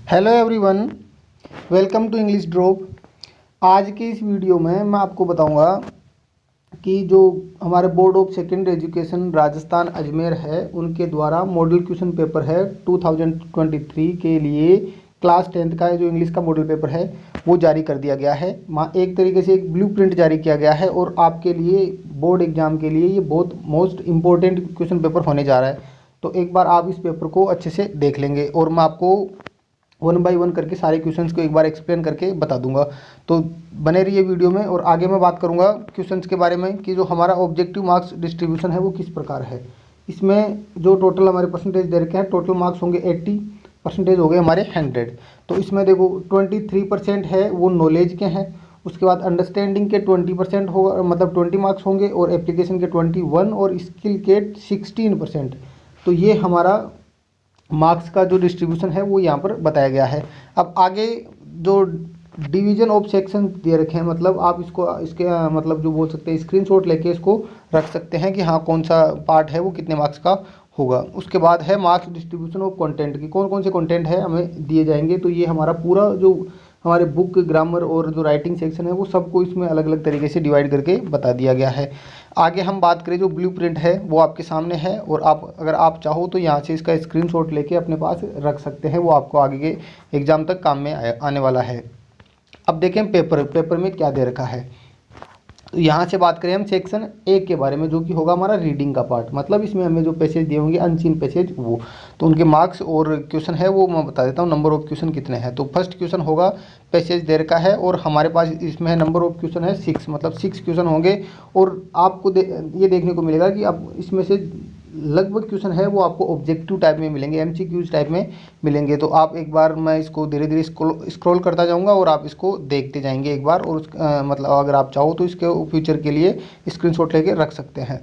Hello everyone, welcome to English drop. आज की इस वीडियो में मैं आपको बताऊंगा कि जो हमारे board of secondary education Rajasthan Ajmer है उनके द्वारा मॉडल क्वेश्चन पेपर है 2023 के लिए क्लास 10th का जो इंग्लिश का मॉडल पेपर है वो जारी कर दिया गया है। एक तरीके से एक ब्लूप्रिंट जारी किया गया है और आपके लिए बोर्ड एग्जाम के लिए ये बहुत मोस्ट इम्पोर्टेंट क्वेश्चन पेपर होने जा रहा है। तो एक बार आप इस पेपर को अच्छे से देख लेंगे और मैं आपको वन बाय वन करके सारे क्वेश्चंस को एक बार एक्सप्लेन करके बता दूंगा। तो बने रहिए वीडियो में। और आगे मैं बात करूंगा क्वेश्चंस के बारे में कि जो हमारा ऑब्जेक्टिव मार्क्स डिस्ट्रीब्यूशन है वो किस प्रकार है। इसमें जो टोटल हमारे परसेंटेज दे रखे हैं, टोटल मार्क्स होंगे 80, परसेंटेज हो गए हमारे 100। तो इसमें देखो 23% है वो नॉलेज के हैं, उसके बाद अंडरस्टैंडिंग के 20% होगा, मतलब 20 मार्क्स होंगे, और एप्लीकेशन के 21 और स्किल के 16%। तो ये हमारा मार्क्स का जो डिस्ट्रीब्यूशन है वो यहाँ पर बताया गया है। अब आगे जो डिवीजन ऑफ सेक्शन दे रखे हैं, मतलब आप इसको इसके मतलब जो बोल सकते हैं स्क्रीनशॉट लेके इसको रख सकते हैं कि हाँ कौन सा पार्ट है वो कितने मार्क्स का होगा। उसके बाद है मार्क्स डिस्ट्रीब्यूशन ऑफ कंटेंट की, कौन कौन से कंटेंट है हमें दिए जाएंगे। तो ये हमारा पूरा जो हमारे बुक ग्रामर और जो राइटिंग सेक्शन है वो सबको इसमें अलग अलग तरीके से डिवाइड करके बता दिया गया है। आगे हम बात करें जो ब्लूप्रिंट है वो आपके सामने है, और आप अगर आप चाहो तो यहाँ से इसका स्क्रीनशॉट लेके अपने पास रख सकते हैं, वो आपको आगे के एग्ज़ाम तक काम में आने वाला है। अब देखें पेपर में क्या दे रखा है। तो यहाँ से बात करें हम सेक्शन 1 के बारे में, जो कि होगा हमारा रीडिंग का पार्ट। मतलब इसमें हमें जो पैसेज दिए होंगे अनसीन पैसेज वो, तो उनके मार्क्स और क्वेश्चन है वो मैं बता देता हूँ, नंबर ऑफ क्वेश्चन कितने हैं। तो फर्स्ट क्वेश्चन होगा पैसेज दे रखा है और हमारे पास इसमें है नंबर ऑफ क्वेश्चन है 6, मतलब 6 क्वेश्चन होंगे। और आपको ये देखने को मिलेगा कि अब इसमें से लगभग क्वेश्चन है वो आपको ऑब्जेक्टिव टाइप में मिलेंगे, एमसीक्यूज टाइप में मिलेंगे। तो आप एक बार, मैं इसको धीरे धीरे स्क्रॉल करता जाऊंगा और आप इसको देखते जाएंगे एक बार, और मतलब अगर आप चाहो तो इसके फ्यूचर के लिए स्क्रीनशॉट लेके रख सकते हैं।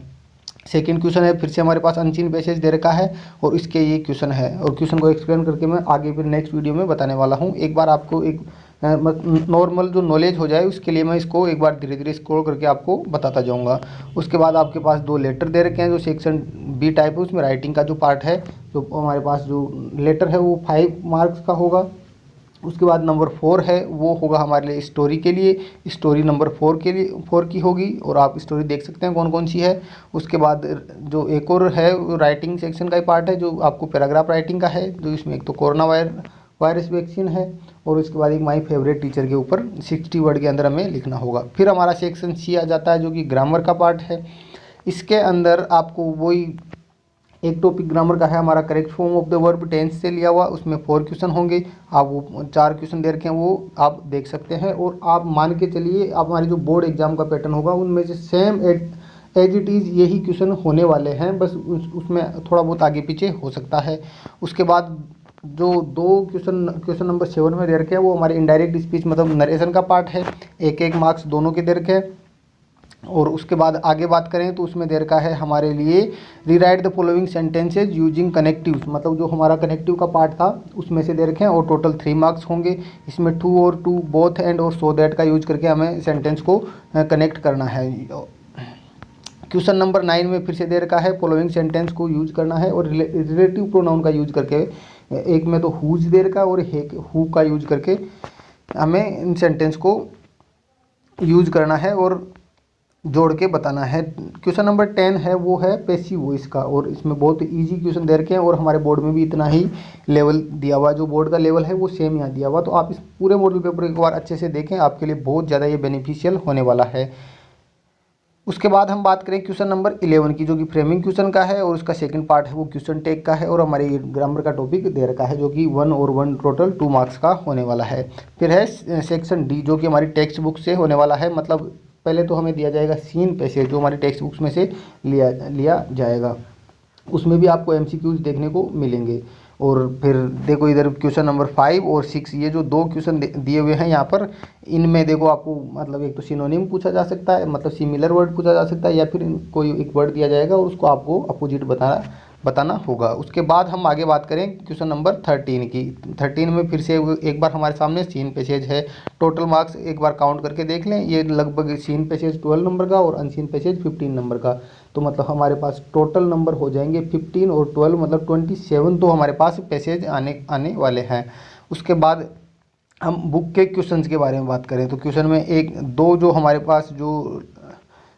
सेकंड क्वेश्चन है फिर से हमारे पास अनसीन पैसेज दे रखा है और इसके ये क्वेश्चन है, और क्वेश्चन को एक्सप्लेन करके मैं आगे फिर नेक्स्ट वीडियो में बताने वाला हूँ। एक बार आपको एक नॉर्मल जो नॉलेज हो जाए उसके लिए मैं इसको एक बार धीरे धीरे स्क्रॉल करके आपको बताता जाऊंगा। उसके बाद आपके पास 2 लेटर दे रखे हैं जो सेक्शन बी टाइप है, उसमें राइटिंग का जो पार्ट है, जो हमारे पास जो लेटर है वो 5 मार्क्स का होगा। उसके बाद नंबर 4 है वो होगा हमारे लिए स्टोरी के लिए, स्टोरी नंबर 4 के लिए 4 की होगी, और आप स्टोरी देख सकते हैं कौन कौन सी है। उसके बाद जो एक और है वो राइटिंग सेक्शन का ही पार्ट है जो आपको पैराग्राफ राइटिंग का है, जो इसमें एक तो कोरोना वायरस वैक्सीन है, और उसके बाद एक माय फेवरेट टीचर के ऊपर 60 वर्ड के अंदर हमें लिखना होगा। फिर हमारा सेक्शन सी आ जाता है जो कि ग्रामर का पार्ट है। इसके अंदर आपको वही एक टॉपिक ग्रामर का है हमारा correct form of the verb tense से लिया हुआ, उसमें 4 क्वेश्चन होंगे। आप वो 4 क्वेश्चन दे रखे हैं वो आप देख सकते हैं, और आप मान के चलिए आप हमारी जो बोर्ड एग्जाम का पैटर्न होगा उनमें से सेम एज इट इज़ यही क्वेश्चन होने वाले हैं, बस उसमें थोड़ा बहुत आगे पीछे हो सकता है। उसके बाद जो 2 क्वेश्चन नंबर 7 में दे रखे हैं वो हमारे इनडायरेक्ट स्पीच मतलब नरेशन का पार्ट है, एक मार्क्स दोनों के दे रखे हैं। और उसके बाद आगे बात करें तो उसमें दे रखा है हमारे लिए rewrite the following sentences using connectives, मतलब जो हमारा कनेक्टिव का पार्ट था उसमें से दे रखे हैं, और टोटल 3 मार्क्स होंगे। इसमें टू और टू बोथ एंड और सो दैट का यूज करके हमें सेंटेंस को कनेक्ट करना है। क्वेश्चन नंबर 9 में फिर से दे रखा है फॉलोइंग सेंटेंस को यूज करना है, और रिलेटिव प्रोनाउन का यूज करके, एक में तो हुज दे रखा और एक हु का यूज करके हमें इन सेंटेंस को यूज करना है और जोड़ के बताना है। क्वेश्चन नंबर 10 है वो है पैसिव वॉइस का, और इसमें बहुत इजी क्वेश्चन दे रखे हैं, और हमारे बोर्ड में भी इतना ही लेवल दिया हुआ, जो बोर्ड का लेवल है वो सेम यहाँ दिया हुआ। तो आप इस पूरे मॉडल पेपर एक बार अच्छे से देखें, आपके लिए बहुत ज़्यादा ये बेनिफिशियल होने वाला है। उसके बाद हम बात करें क्वेश्चन नंबर 11 की, जो कि फ्रेमिंग क्वेश्चन का है, और उसका सेकंड पार्ट है वो क्वेश्चन टेक का है, और हमारे ग्रामर का टॉपिक दे रखा है जो कि 1 और 1 टोटल 2 मार्क्स का होने वाला है। फिर है सेक्शन डी जो कि हमारी टेक्स्ट बुक से होने वाला है, मतलब पहले तो हमें दिया जाएगा सीन पैसेज जो हमारी टेक्स्ट बुक्स में से लिया जाएगा, उसमें भी आपको एमसीक्यूज देखने को मिलेंगे। और फिर देखो इधर क्वेश्चन नंबर 5 और 6, ये जो 2 क्वेश्चन दिए हुए हैं यहाँ पर, इनमें देखो आपको मतलब एक तो सिनोनिम पूछा जा सकता है, मतलब सिमिलर वर्ड पूछा जा सकता है, या फिर कोई एक वर्ड दिया जाएगा और उसको आपको अपोजिट बताना होगा। उसके बाद हम आगे बात करें क्वेश्चन नंबर 13 की। 13 में फिर से एक बार हमारे सामने सीन पैसेज है, टोटल मार्क्स एक बार काउंट करके देख लें, ये लगभग सीन पैसेज 12 नंबर का और अनसीन पैसेज 15 नंबर का। तो मतलब हमारे पास टोटल नंबर हो जाएंगे 15 और 12, मतलब 27 तो हमारे पास पैसेज आने वाले हैं। उसके बाद हम बुक के क्वेश्चंस के बारे में बात करें तो क्वेश्चन में एक दो जो हमारे पास जो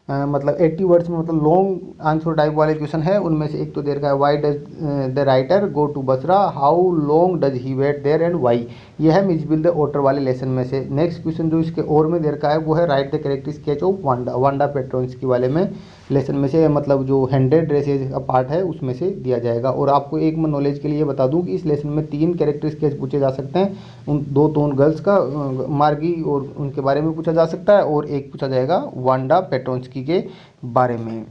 मतलब 80 वर्ड्स में मतलब लॉन्ग आंसर टाइप वाले क्वेश्चन है, उनमें से एक तो दे रखा है why does the writer go to Basra, how long does he wait there and why. यह है मिसबिल द ऑटर वाले लेसन में से। नेक्स्ट क्वेश्चन जो इसके और में दे रखा है वो है right the correct sketch of Wanda, Wanda Petronski वाले में लेसन में से, मतलब जो 100 ड्रेसेज का पार्ट है उसमें से दिया जाएगा। और आपको एक नॉलेज के लिए बता दूं कि इस लेसन में 3 कैरेक्टर स्केच पूछे जा सकते हैं, उन दो तो उन गर्ल्स का मार्गी और उनके बारे में पूछा जा सकता है, और एक पूछा जाएगा वांडा पेट्रोन्स्की के बारे में।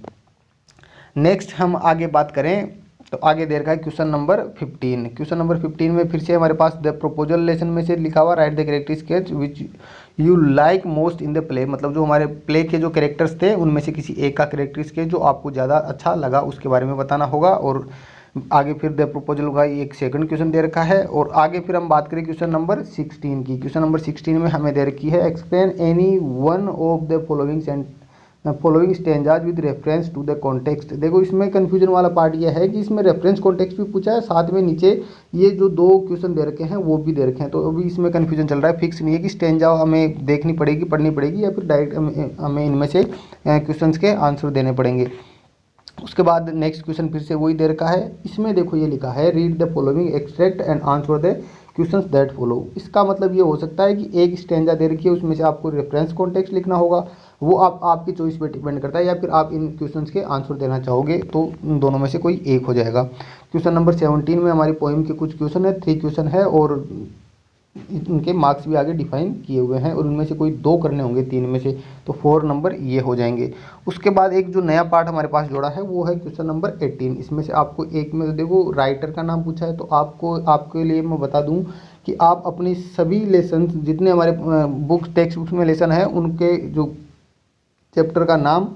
नेक्स्ट हम आगे बात करें तो आगे दे रखा है क्वेश्चन नंबर 15। क्वेश्चन नंबर 15 में फिर से हमारे पास द प्रोपोजल लेसन में से लिखा हुआ right the character sketch which you like most in the play, मतलब जो हमारे प्ले के जो कैरेक्टर्स थे उनमें से किसी एक का कैरेक्टर स्केच जो आपको ज़्यादा अच्छा लगा उसके बारे में बताना होगा। और आगे फिर द प्रोपोजल का एक सेकंड क्वेश्चन दे रखा है। और आगे फिर हम बात करें क्वेश्चन नंबर 16 की। क्वेश्चन नंबर 16 में हमें दे रखी है explain any one of the following stanzas with reference to the context. देखो इसमें कन्फ्यूजन वाला पार्ट यह है कि इसमें रेफरेंस कॉन्टेक्स्ट भी पूछा है, साथ में नीचे ये जो 2 क्वेश्चन दे रखे हैं वो भी दे रखे हैं। तो अभी इसमें कन्फ्यूजन चल रहा है, फिक्स नहीं है कि स्टेंजा हमें देखनी पड़ेगी, पढ़नी पड़ेगी, या फिर डायरेक्ट हमें इनमें से क्वेश्चंस के आंसर देने पड़ेंगे। उसके बाद नेक्स्ट क्वेश्चन फिर से वही दे रखा है। इसमें देखो ये लिखा है read the following extract and answer the questions that follow. इसका मतलब ये हो सकता है कि एक स्टेंजा दे रखी है उसमें से आपको रेफरेंस कॉन्टेक्स्ट लिखना होगा, वो आपकी चॉइस पे डिपेंड करता है, या फिर आप इन क्वेश्चंस के आंसर देना चाहोगे तो इन दोनों में से कोई एक हो जाएगा। क्वेश्चन नंबर 17 में हमारी पोएम के कुछ क्वेश्चन है, 3 क्वेश्चन है और इनके मार्क्स भी आगे डिफाइन किए हुए हैं, और उनमें से कोई 2 करने होंगे 3 में से, तो 4 नंबर ये हो जाएंगे। उसके बाद एक जो नया पार्ट हमारे पास जोड़ा है वो है क्वेश्चन नंबर 18। इसमें से आपको एक में तो देखो राइटर का नाम पूछा है, तो आपके लिए मैं बता दूं कि आप अपनी सभी लेसन जितने हमारे बुक्स टेक्स्ट बुक्स में लेसन है उनके जो चैप्टर का नाम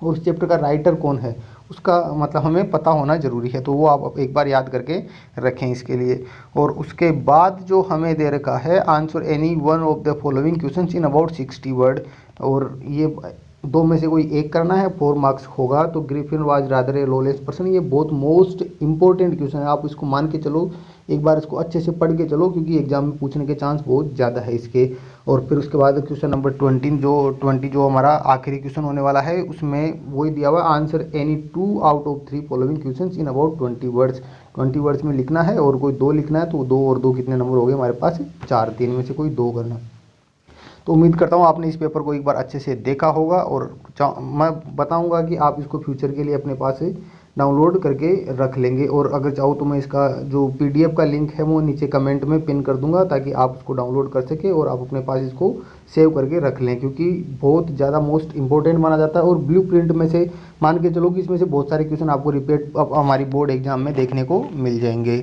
और उस चैप्टर का राइटर कौन है उसका मतलब हमें पता होना ज़रूरी है, तो वो आप एक बार याद करके रखें इसके लिए। और उसके बाद जो हमें दे रखा है answer any one of the following questions in about 60 word, और ये 2 में से कोई एक करना है, 4 मार्क्स होगा। तो Griffin was rather A lawless person, ये बहुत मोस्ट इंपॉर्टेंट क्वेश्चन है, आप इसको मान के चलो, एक बार इसको अच्छे से पढ़ के चलो क्योंकि एग्जाम में पूछने के चांस बहुत ज़्यादा है इसके। और फिर उसके बाद क्वेश्चन नंबर 20 जो हमारा आखिरी क्वेश्चन होने वाला है उसमें वही दिया हुआ answer any 2 out of 3 following questions in about 20 words. 20 words में लिखना है और कोई 2 लिखना है, तो 2 और 2 कितने नंबर हो गए हमारे पास 4, 3 में से कोई 2 करना। तो उम्मीद करता हूँ आपने इस पेपर को एक बार अच्छे से देखा होगा, और मैं बताऊँगा कि आप इसको फ्यूचर के लिए अपने पास से डाउनलोड करके रख लेंगे। और अगर चाहो तो मैं इसका जो PDF का लिंक है वो नीचे कमेंट में पिन कर दूंगा ताकि आप उसको डाउनलोड कर सके और आप अपने पास इसको सेव करके रख लें, क्योंकि बहुत ज़्यादा मोस्ट इंपॉर्टेंट माना जाता है। और ब्लूप्रिंट में से मान के चलो कि इसमें से बहुत सारे क्वेश्चन आपको रिपीट हमारी बोर्ड एग्जाम में देखने को मिल जाएंगे।